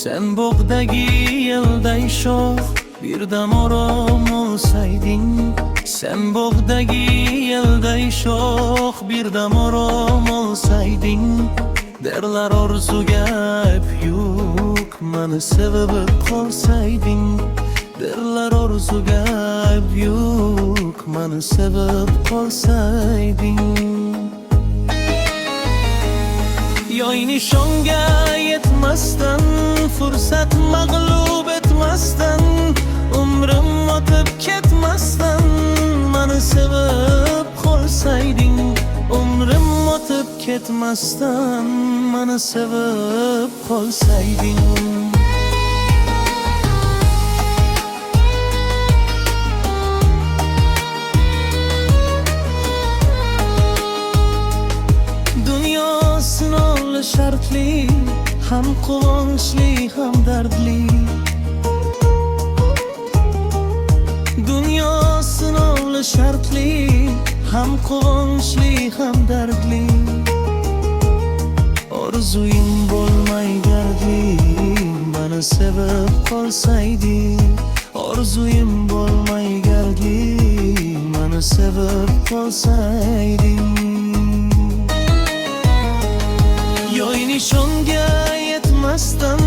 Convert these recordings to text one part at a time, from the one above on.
Sen bog'dagi yelday shox, birdam orom olsayding. Sen bog'dagi yelday shox, birdam orom olsayding. Derlar orzuga ayb yo'q, meni sevib qolsayding. Derlar orzuga ayb yo'q, meni sevib qolsayding. Yoy nishonga yetmasdan, fursat mag'lub etmasdan, umrim o'tib ketmasdan, meni sevib qolsayding. Umrim o'tib ketmasdan, meni sevib qolsayding. Shartli, ham quvonchli, ham dardli. Dunyo sinovli, shartli, ham quvonchli, ham dardli. Orzuying bo'lmay gardli, meni sevib qolsayding. Orzuyim bo'lmay gardli, meni sevib qolsayding. Yoy nishonga yetmasdan,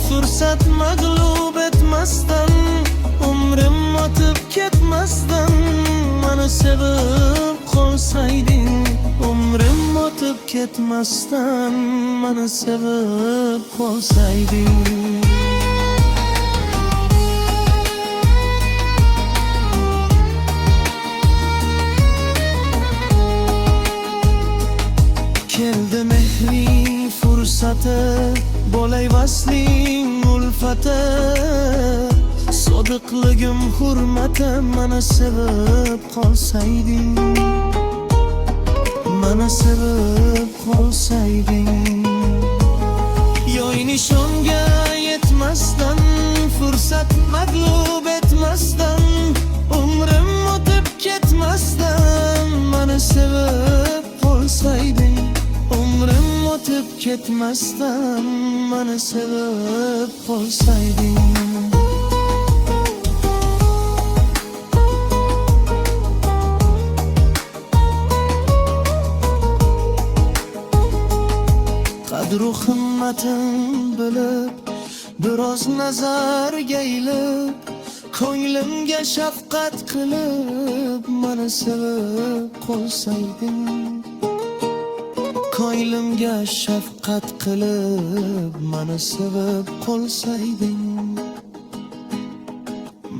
fursat mag'lub etmasdan, umrim o'tib ketmasdan, meni sevib qolsayding. Umrim o'tib ketmasdan, meni sevib qolsayding. Keldi mehri fursati, bo'lay vasling ulfati. Sodiqligim hurmati, meni sevib qolsayding. Meni sevib qolsayding. Yoy nishonga yetmasdan, fursat mag'lub etmasdan, umrim o'tib ketmasdan, meni sevib qolsayding. Umrim o'tib ketmasdan, meni sevib qolsayding. Qadru qimmatin bilib, biroz nazarga ilib, ko'nglimga shafqat qilib, meni sevib qolsayding. Ko'nglimga shafqat qilib, meni sevib qolsayding.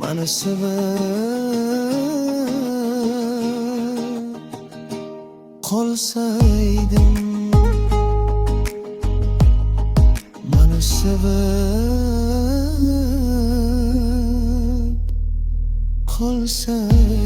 Meni sevib qolsayding. Meni sevib qolsayding.